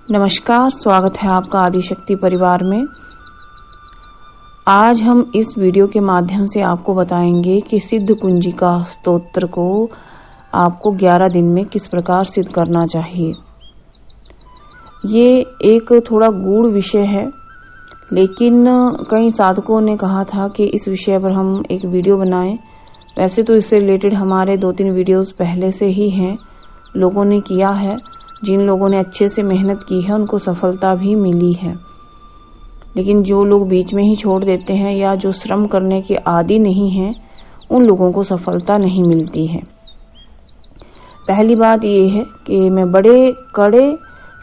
नमस्कार, स्वागत है आपका आदिशक्ति परिवार में। आज हम इस वीडियो के माध्यम से आपको बताएंगे कि सिद्ध कुंजिका स्तोत्र को आपको 11 दिन में किस प्रकार सिद्ध करना चाहिए। ये एक थोड़ा गूढ़ विषय है, लेकिन कई साधकों ने कहा था कि इस विषय पर हम एक वीडियो बनाएं। वैसे तो इससे रिलेटेड हमारे 2-3 वीडियोस पहले से ही हैं, लोगों ने किया है। जिन लोगों ने अच्छे से मेहनत की है उनको सफलता भी मिली है, लेकिन जो लोग बीच में ही छोड़ देते हैं या जो श्रम करने के आदी नहीं हैं, उन लोगों को सफलता नहीं मिलती है। पहली बात ये है कि मैं बड़े कड़े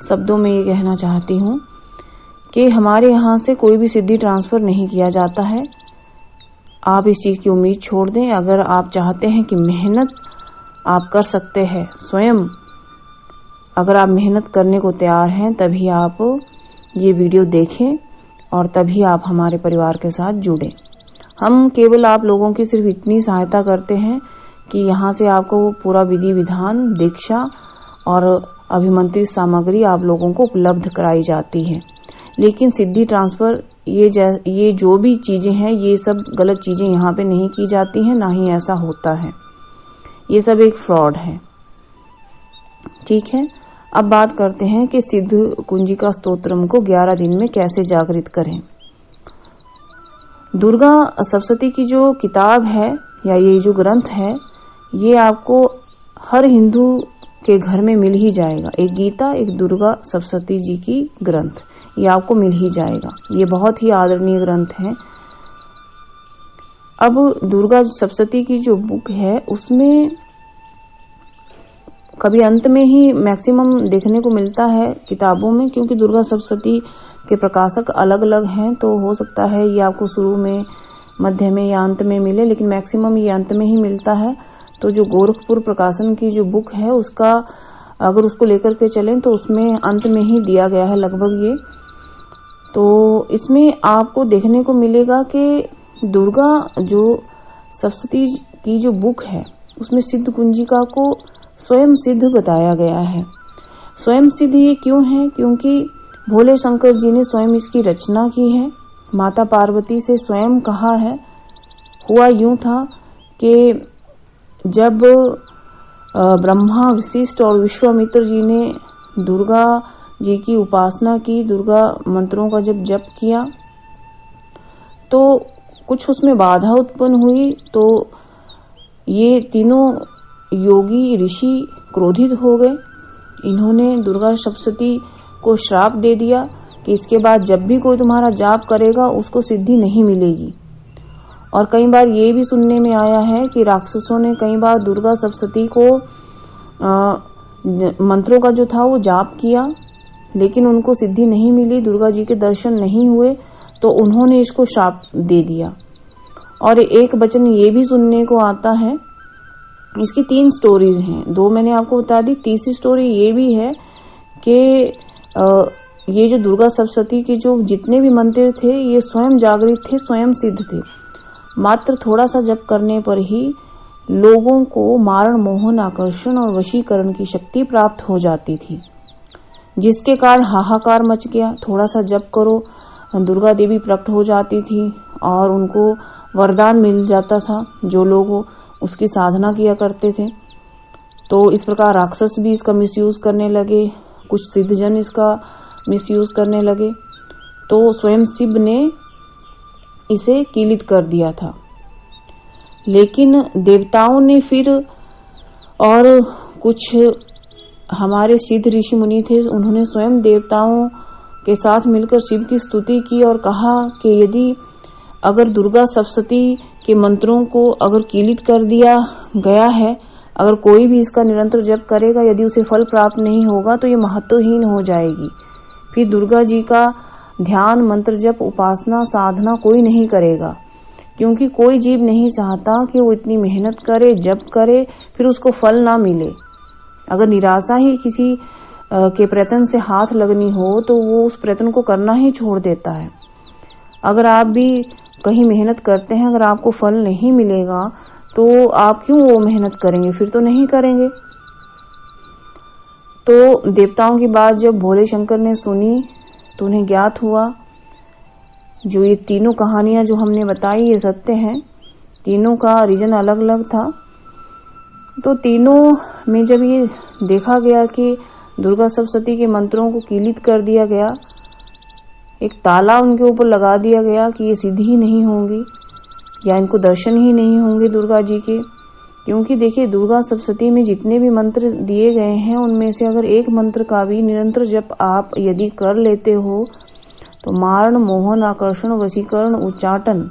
शब्दों में ये कहना चाहती हूँ कि हमारे यहाँ से कोई भी सिद्धि ट्रांसफर नहीं किया जाता है। आप इस चीज़ की उम्मीद छोड़ दें। अगर आप चाहते हैं कि मेहनत आप कर सकते हैं स्वयं, अगर आप मेहनत करने को तैयार हैं, तभी आप ये वीडियो देखें और तभी आप हमारे परिवार के साथ जुड़ें। हम केवल आप लोगों की सिर्फ इतनी सहायता करते हैं कि यहाँ से आपको पूरा विधि विधान, दीक्षा और अभिमंत्रित सामग्री आप लोगों को उपलब्ध कराई जाती है। लेकिन सिद्धि ट्रांसफर ये जो भी चीज़ें हैं, ये सब गलत चीज़ें यहाँ पे नहीं की जाती हैं, ना ही ऐसा होता है। ये सब एक फ्रॉड है। ठीक है, अब बात करते हैं कि सिद्ध कुंजिका स्तोत्रम को 11 दिन में कैसे जागृत करें। दुर्गा सप्तशती की जो किताब है या ये जो ग्रंथ है, ये आपको हर हिंदू के घर में मिल ही जाएगा। एक गीता, एक दुर्गा सप्तशती जी की ग्रंथ, ये आपको मिल ही जाएगा। ये बहुत ही आदरणीय ग्रंथ है। अब दुर्गा सप्तशती की जो बुक है, उसमें कभी अंत में ही मैक्सिमम देखने को मिलता है किताबों में, क्योंकि दुर्गा सप्तशती के प्रकाशक अलग अलग हैं, तो हो सकता है ये आपको शुरू में, मध्य में या अंत में मिले, लेकिन मैक्सिमम ये अंत में ही मिलता है। तो जो गोरखपुर प्रकाशन की जो बुक है, उसका अगर उसको लेकर के चलें तो उसमें अंत में ही दिया गया है लगभग ये। तो इसमें आपको देखने को मिलेगा कि दुर्गा जो सप्तशती की जो बुक है, उसमें सिद्ध कुंजिका को स्वयं सिद्ध बताया गया है। स्वयं सिद्ध ये क्यों है? क्योंकि भोले शंकर जी ने स्वयं इसकी रचना की है। माता पार्वती से स्वयं कहा है। हुआ यूं था कि जब ब्रह्मा, वशिष्ठ और विश्वामित्र जी ने दुर्गा जी की उपासना की, दुर्गा मंत्रों का जब जप किया, तो कुछ उसमें बाधा उत्पन्न हुई। तो ये तीनों योगी ऋषि क्रोधित हो गए। इन्होंने दुर्गा सप्तशती को श्राप दे दिया कि इसके बाद जब भी कोई तुम्हारा जाप करेगा उसको सिद्धि नहीं मिलेगी। और कई बार ये भी सुनने में आया है कि राक्षसों ने कई बार दुर्गा सप्तशती को मंत्रों का जो था वो जाप किया, लेकिन उनको सिद्धि नहीं मिली, दुर्गा जी के दर्शन नहीं हुए, तो उन्होंने इसको श्राप दे दिया। और एक वचन ये भी सुनने को आता है, इसकी 3 स्टोरीज हैं, 2 मैंने आपको बता दी, तीसरी स्टोरी ये भी है कि ये जो दुर्गा सप्तशती के जो जितने भी मंत्र थे, ये स्वयं जागृत थे, स्वयं सिद्ध थे। मात्र थोड़ा सा जप करने पर ही लोगों को मारण, मोहन, आकर्षण और वशीकरण की शक्ति प्राप्त हो जाती थी, जिसके कारण हाहाकार मच गया। थोड़ा सा जप करो, दुर्गा देवी प्रकट हो जाती थी और उनको वरदान मिल जाता था, जो लोग उसकी साधना किया करते थे। तो इस प्रकार राक्षस भी इसका मिसयूज करने लगे, कुछ सिद्धजन इसका मिसयूज करने लगे। तो स्वयं शिव ने इसे कीलित कर दिया था। लेकिन देवताओं ने फिर, और कुछ हमारे सिद्ध ऋषि मुनि थे, उन्होंने स्वयं देवताओं के साथ मिलकर शिव की स्तुति की और कहा कि यदि अगर दुर्गा सप्तशती के मंत्रों को अगर कीलित कर दिया गया है, अगर कोई भी इसका निरंतर जप करेगा, यदि उसे फल प्राप्त नहीं होगा तो ये महत्वहीन हो जाएगी। फिर दुर्गा जी का ध्यान, मंत्र जप, उपासना, साधना कोई नहीं करेगा, क्योंकि कोई जीव नहीं चाहता कि वो इतनी मेहनत करे, जप करे, फिर उसको फल ना मिले। अगर निराशा ही किसी के प्रयत्न से हाथ लगनी हो तो वो उस प्रयत्न को करना ही छोड़ देता है। अगर आप भी कहीं मेहनत करते हैं, अगर आपको फल नहीं मिलेगा तो आप क्यों वो मेहनत करेंगे? फिर तो नहीं करेंगे। तो देवताओं की बात जब भोले शंकर ने सुनी तो उन्हें ज्ञात हुआ जो ये तीनों कहानियां जो हमने बताई ये सत्य हैं। तीनों का रीजन अलग अलग था। तो तीनों में जब ये देखा गया कि दुर्गा सप्तशती के मंत्रों को कीलित कर दिया गया, एक ताला उनके ऊपर लगा दिया गया कि ये सिद्ध ही नहीं होंगी या इनको दर्शन ही नहीं होंगे दुर्गा जी के। क्योंकि देखिए दुर्गा सप्तशती में जितने भी मंत्र दिए गए हैं उनमें से अगर एक मंत्र का भी निरंतर जप आप यदि कर लेते हो तो मारण, मोहन, आकर्षण, वशीकरण, उच्चाटन,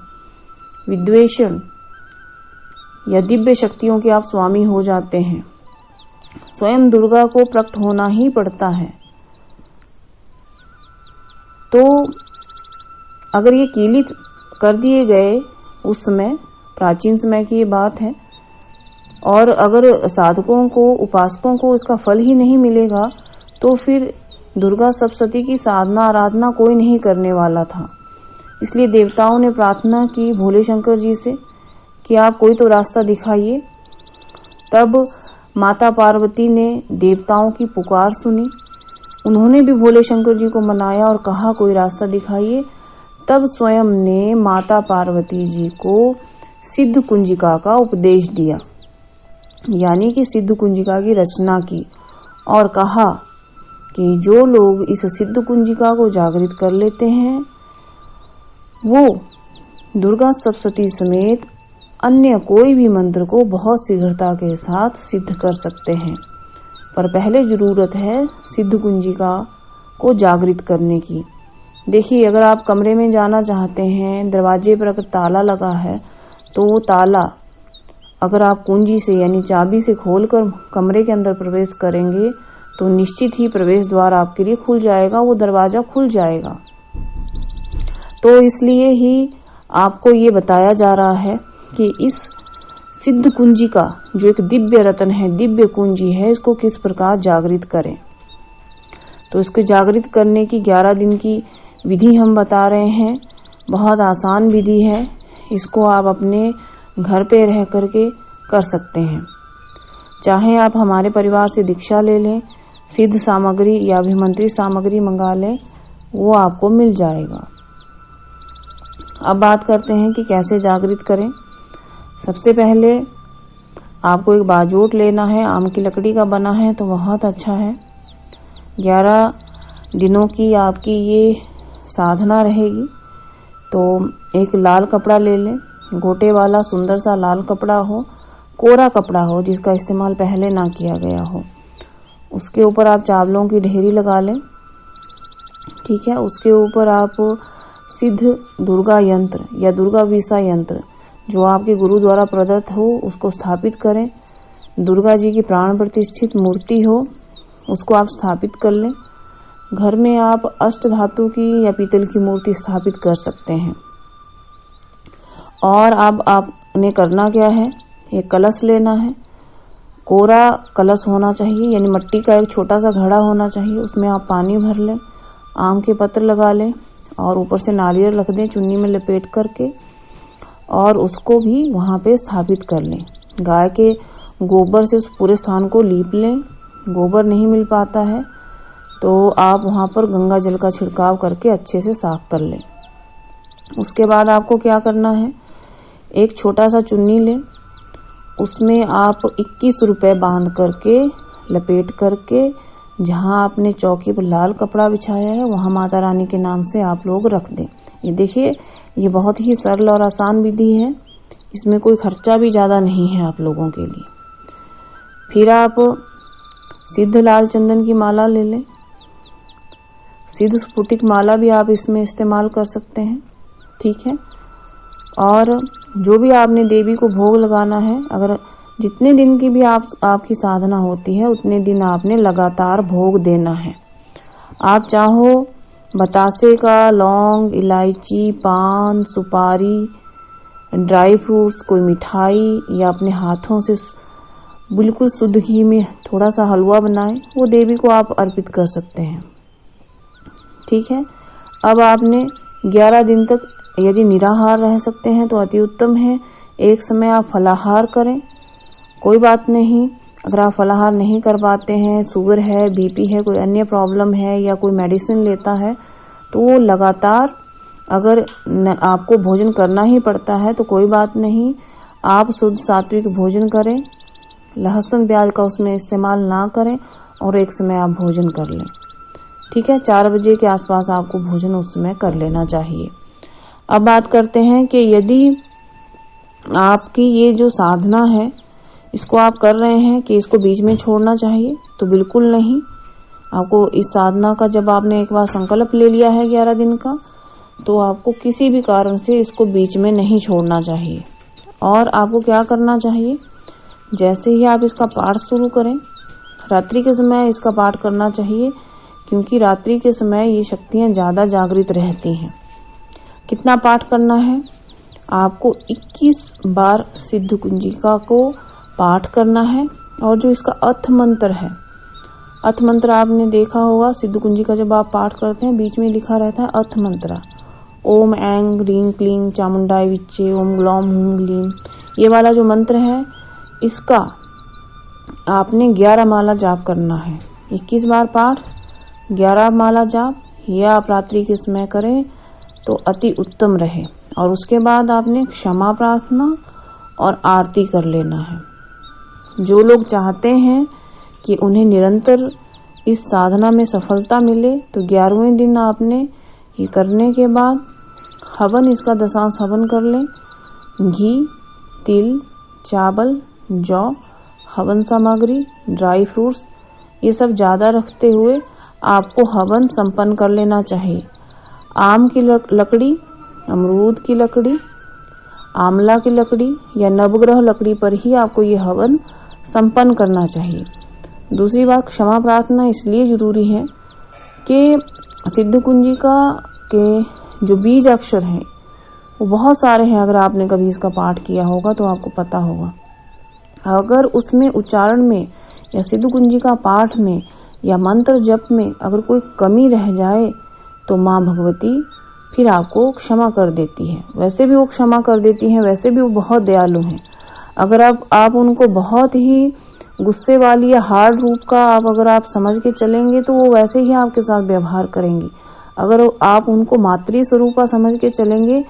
विद्वेषण या दिव्य शक्तियों के आप स्वामी हो जाते हैं। स्वयं दुर्गा को प्रकट होना ही पड़ता है। तो अगर ये कीलित कर दिए गए उस समय, प्राचीन समय की ये बात है, और अगर साधकों को, उपासकों को इसका फल ही नहीं मिलेगा तो फिर दुर्गा सप्तशती की साधना आराधना कोई नहीं करने वाला था। इसलिए देवताओं ने प्रार्थना की भोले शंकर जी से कि आप कोई तो रास्ता दिखाइए। तब माता पार्वती ने देवताओं की पुकार सुनी। उन्होंने भी भोले शंकर जी को मनाया और कहा कोई रास्ता दिखाइए। तब स्वयं ने माता पार्वती जी को सिद्ध कुंजिका का उपदेश दिया, यानी कि सिद्ध कुंजिका की रचना की, और कहा कि जो लोग इस सिद्ध कुंजिका को जागृत कर लेते हैं वो दुर्गा सप्तशती समेत अन्य कोई भी मंत्र को बहुत शीघ्रता के साथ सिद्ध कर सकते हैं। पर पहले जरूरत है सिद्ध कुंजिका को जागृत करने की। देखिए अगर आप कमरे में जाना चाहते हैं, दरवाजे पर अगर ताला लगा है तो वो ताला अगर आप कुंजी से यानी चाबी से खोलकर कमरे के अंदर प्रवेश करेंगे तो निश्चित ही प्रवेश द्वार आपके लिए खुल जाएगा, वो दरवाजा खुल जाएगा। तो इसलिए ही आपको ये बताया जा रहा है कि इस सिद्ध कुंजी का जो एक दिव्य रत्न है, दिव्य कुंजी है, इसको किस प्रकार जागृत करें। तो इसको जागृत करने की 11 दिन की विधि हम बता रहे हैं। बहुत आसान विधि है, इसको आप अपने घर पे रह करके कर सकते हैं। चाहे आप हमारे परिवार से दीक्षा ले लें, सिद्ध सामग्री या अभिमंत्रित सामग्री मंगा लें, वो आपको मिल जाएगा। अब बात करते हैं कि कैसे जागृत करें। सबसे पहले आपको एक बाजोट लेना है, आम की लकड़ी का बना है तो बहुत अच्छा है। 11 दिनों की आपकी ये साधना रहेगी। तो एक लाल कपड़ा ले लें, गोटे वाला सुंदर सा लाल कपड़ा हो, कोरा कपड़ा हो जिसका इस्तेमाल पहले ना किया गया हो। उसके ऊपर आप चावलों की ढेरी लगा लें, ठीक है। उसके ऊपर आप सिद्ध दुर्गा यंत्र या दुर्गा वीसा यंत्र जो आपके गुरु द्वारा प्रदत्त हो उसको स्थापित करें। दुर्गा जी की प्राण प्रतिष्ठित मूर्ति हो उसको आप स्थापित कर लें। घर में आप अष्ट धातु की या पीतल की मूर्ति स्थापित कर सकते हैं। और अब आपने करना क्या है, एक कलश लेना है। कोरा कलश होना चाहिए, यानी मिट्टी का एक छोटा सा घड़ा होना चाहिए। उसमें आप पानी भर लें, आम के पत्र लगा लें और ऊपर से नारियल रख दें चुन्नी में लपेट करके, और उसको भी वहां पे स्थापित कर लें। गाय के गोबर से उस पूरे स्थान को लीप लें। गोबर नहीं मिल पाता है तो आप वहां पर गंगा जल का छिड़काव करके अच्छे से साफ कर लें। उसके बाद आपको क्या करना है, एक छोटा सा चुन्नी लें, उसमें आप 21 रुपए बांध करके लपेट करके जहां आपने चौकी पर लाल कपड़ा बिछाया है वहां माता रानी के नाम से आप लोग रख दें। ये देखिए, ये बहुत ही सरल और आसान विधि है, इसमें कोई खर्चा भी ज्यादा नहीं है आप लोगों के लिए। फिर आप सिद्ध लाल चंदन की माला ले लें। सिद्ध स्फुटिक माला भी आप इसमें इस्तेमाल कर सकते हैं, ठीक है। और जो भी आपने देवी को भोग लगाना है, अगर जितने दिन की भी आपकी साधना होती है उतने दिन आपने लगातार भोग देना है। आप चाहो बतासे का, लौंग, इलायची, पान, सुपारी, ड्राई फ्रूट्स, कोई मिठाई या अपने हाथों से बिल्कुल शुद्ध घी में थोड़ा सा हलवा बनाएं, वो देवी को आप अर्पित कर सकते हैं, ठीक है। अब आपने 11 दिन तक यदि निराहार रह सकते हैं तो अति उत्तम है। एक समय आप फलाहार करें, कोई बात नहीं। अगर आप फलाहार नहीं कर पाते हैं, शुगर है, बीपी है, कोई अन्य प्रॉब्लम है या कोई मेडिसिन लेता है, तो वो लगातार अगर आपको भोजन करना ही पड़ता है तो कोई बात नहीं, आप शुद्ध सात्विक भोजन करें, लहसुन प्याज का उसमें इस्तेमाल ना करें और एक समय आप भोजन कर लें। ठीक है, 4 बजे के आसपास आपको भोजन उस समय कर लेना चाहिए। अब बात करते हैं कि यदि आपकी ये जो साधना है इसको आप कर रहे हैं कि इसको बीच में छोड़ना चाहिए, तो बिल्कुल नहीं। आपको इस साधना का जब आपने एक बार संकल्प ले लिया है 11 दिन का, तो आपको किसी भी कारण से इसको बीच में नहीं छोड़ना चाहिए। और आपको क्या करना चाहिए, जैसे ही आप इसका पाठ शुरू करें, रात्रि के समय इसका पाठ करना चाहिए, क्योंकि रात्रि के समय ये शक्तियां ज्यादा जागृत रहती हैं। कितना पाठ करना है, आपको 21 बार सिद्ध कुंजिका को पाठ करना है। और जो इसका अर्थ मंत्र है, अर्थ मंत्र आपने देखा होगा, सिद्ध कुंजिका जब आप पाठ करते हैं बीच में लिखा रहता है अर्थ मंत्र, ओम ऐं ह्रीं क्लीं चामुंडाय विच्चे ओम ग्लौम हूं ग्लीं। ये वाला जो मंत्र है इसका आपने 11 माला जाप करना है। 21 बार पाठ, 11 माला जाप, यह आप रात्रि के समय करें तो अति उत्तम रहे। और उसके बाद आपने क्षमा प्रार्थना और आरती कर लेना है। जो लोग चाहते हैं कि उन्हें निरंतर इस साधना में सफलता मिले, तो 11वें दिन आपने ये करने के बाद हवन, इसका दशांश हवन कर लें। घी, तिल, चावल, जौ, हवन सामग्री, ड्राई फ्रूट्स, ये सब ज्यादा रखते हुए आपको हवन संपन्न कर लेना चाहिए। आम की लकड़ी, अमरूद की लकड़ी, आंवला की लकड़ी या नवग्रह लकड़ी पर ही आपको ये हवन संपन्न करना चाहिए। दूसरी बात, क्षमा प्रार्थना इसलिए जरूरी है कि सिद्ध कुंजिका के जो बीज अक्षर हैं वो बहुत सारे हैं। अगर आपने कभी इसका पाठ किया होगा तो आपको पता होगा। अगर उसमें उच्चारण में या सिद्ध कुंजिका पाठ में या मंत्र जप में अगर कोई कमी रह जाए तो माँ भगवती फिर आपको क्षमा कर देती है। वैसे भी वो क्षमा कर देती हैं, वैसे भी वो बहुत दयालु हैं। अगर आप उनको बहुत ही गुस्से वाली या हार्ड रूप का अगर आप समझ के चलेंगे तो वो वैसे ही आपके साथ व्यवहार करेंगी। अगर आप उनको मातृ स्वरूपा समझ के चलेंगे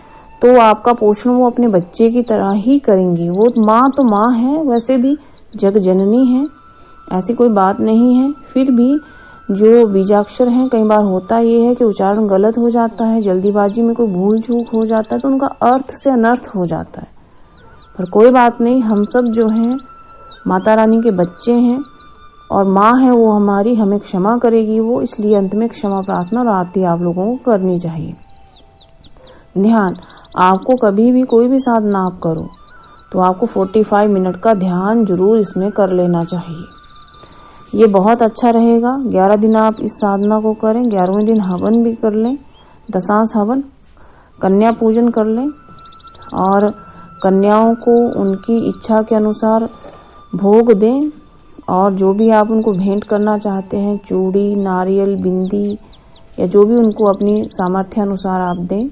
तो आपका पोषण वो अपने बच्चे की तरह ही करेंगी। वो माँ तो माँ है, वैसे भी जग जननी है, ऐसी कोई बात नहीं है। फिर भी जो बीजाक्षर हैं, कई बार होता ये है कि उच्चारण गलत हो जाता है, जल्दीबाजी में कोई भूल चूक हो जाता है तो उनका अर्थ से अनर्थ हो जाता है। पर कोई बात नहीं, हम सब जो हैं माता रानी के बच्चे हैं और माँ है वो हमारी, हमें क्षमा करेगी वो, इसलिए अंत में क्षमा प्रार्थना और आरती आप लोगों को करनी चाहिए। ध्यान, आपको कभी भी कोई भी साधना आप करो तो आपको 45 मिनट का ध्यान जरूर इसमें कर लेना चाहिए। ये बहुत अच्छा रहेगा। 11 दिन आप इस साधना को करें, 11वें दिन हवन भी कर लें, दशांश हवन, कन्या पूजन कर लें और कन्याओं को उनकी इच्छा के अनुसार भोग दें। और जो भी आप उनको भेंट करना चाहते हैं, चूड़ी, नारियल, बिंदी या जो भी उनको अपनी सामर्थ्य अनुसार आप दें।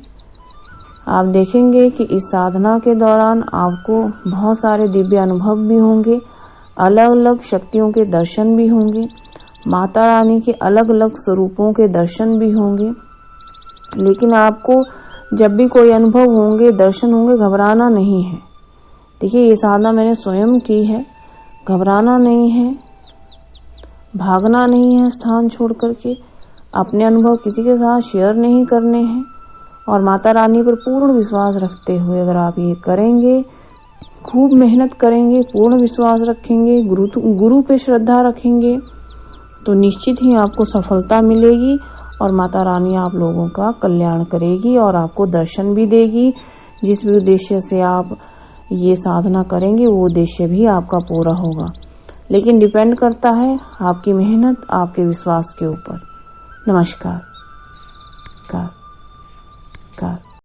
आप देखेंगे कि इस साधना के दौरान आपको बहुत सारे दिव्य अनुभव भी होंगे, अलग अलग शक्तियों के दर्शन भी होंगे, माता रानी के अलग अलग स्वरूपों के दर्शन भी होंगे। लेकिन आपको जब भी कोई अनुभव होंगे, दर्शन होंगे, घबराना नहीं है। देखिए, ये साधना मैंने स्वयं की है, घबराना नहीं है, भागना नहीं है स्थान छोड़ करके, अपने अनुभव किसी के साथ शेयर नहीं करने हैं और माता रानी पर पूर्ण विश्वास रखते हुए अगर आप ये करेंगे, खूब मेहनत करेंगे, पूर्ण विश्वास रखेंगे, गुरु पे श्रद्धा रखेंगे, तो निश्चित ही आपको सफलता मिलेगी और माता रानी आप लोगों का कल्याण करेगी और आपको दर्शन भी देगी। जिस भी उद्देश्य से आप ये साधना करेंगे वो उद्देश्य भी आपका पूरा होगा। लेकिन डिपेंड करता है आपकी मेहनत, आपके विश्वास के ऊपर। नमस्कार।